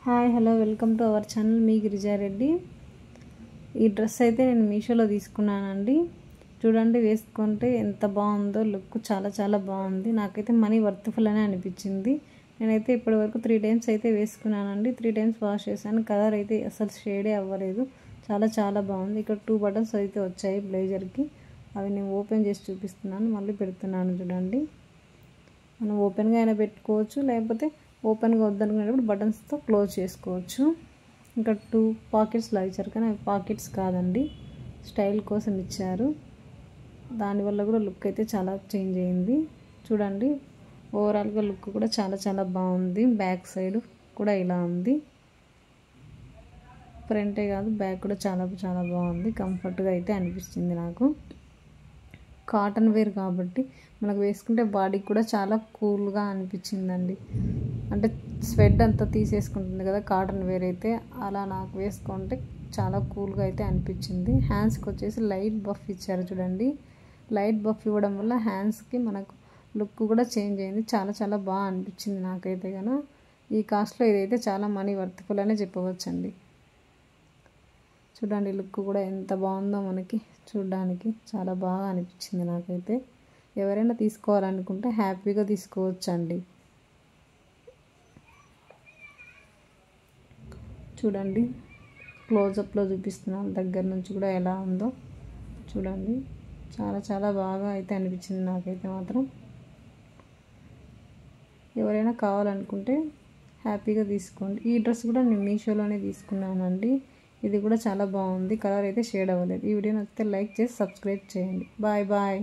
Hi hello welcome to our channel మీ గిరిజారెడ్డి. ఈ dress అయితే నేను మీషోలో తీసుకున్నానండి. చూడండి, వేసుకుంటే ఎంత బాగుందో, లుక్ చాలా చాలా బాగుంది. నాకైతే మనీ వర్త్ఫుల్ అనే అనిపించింది. నేనైతే ఇప్పటివరకు 3 టైమ్స్ అయితే వేసుకున్నానండి. 3 టైమ్స్ వాష్ చేశాను. కలర్ అయితే అసలు షేడే అవ్వలేదు. చాలా చాలా బాగుంది. ఇక్కడ 2 బటన్స్ అయితే వచ్చాయి బ్లేజర్కి. అవి నేను ఓపెన్ చేసి చూపిస్తున్నాను, మళ్ళీ పెడుతున్నాను. చూడండి, మనం ఓపెన్గా అయినా పెట్టుకోవచ్చు, లేకపోతే ఓపెన్గా వద్దనుకునేటప్పుడు బటన్స్తో క్లోజ్ చేసుకోవచ్చు. ఇంకా 2 పాకెట్స్ లాగా ఇచ్చారు, కానీ అవి పాకెట్స్ కాదండి, స్టైల్ కోసం ఇచ్చారు. దానివల్ల కూడా లుక్ అయితే చాలా చేంజ్ అయింది. చూడండి, ఓవరాల్గా లుక్ కూడా చాలా చాలా బాగుంది. బ్యాక్ సైడ్ కూడా ఇలా ఉంది. ఫ్రంటే కాదు, బ్యాక్ కూడా చాలా చాలా బాగుంది. కంఫర్ట్గా అయితే అనిపించింది నాకు. కాటన్ వేర్ కాబట్టి మనకు వేసుకుంటే బాడీకి కూడా చాలా కూల్గా అనిపించిందండి. అంటే స్వెట్ అంతా తీసేసుకుంటుంది కదా కాటన్ వేర్ అయితే, అలా నాకు వేసుకుంటే చాలా కూల్గా అయితే అనిపించింది. హ్యాండ్స్కి వచ్చేసి లైట్ బఫ్ ఇచ్చారు. చూడండి, లైట్ బఫ్ ఇవ్వడం వల్ల హ్యాండ్స్కి మనకు లుక్ కూడా చేంజ్ అయింది. చాలా చాలా బాగా అనిపించింది నాకైతే కనుక. ఈ కాస్ట్లో ఇదైతే చాలా మనీ వర్త్ఫుల్ అనే చెప్పవచ్చండి. చూడండి, లుక్ కూడా ఎంత బాగుందో, మనకి చూడడానికి చాలా బాగా అనిపించింది నాకైతే. ఎవరైనా తీసుకోవాలనుకుంటే హ్యాపీగా తీసుకోవచ్చండి. చూడండి, క్లోజప్లో చూపిస్తున్నాను, దగ్గర నుంచి కూడా ఎలా ఉందో చూడండి. చాలా చాలా బాగా అయితే అనిపించింది నాకైతే మాత్రం. ఎవరైనా కావాలనుకుంటే హ్యాపీగా తీసుకోండి. ఈ డ్రెస్ కూడా నేను మీషోలోనే తీసుకున్నానండి. ఇది కూడా చాలా బాగుంది. కలర్ అయితే షేడ్ అవ్వలేదు. ఈ వీడియో నచ్చితే లైక్ చేసి సబ్స్క్రైబ్ చేయండి. Bye bye.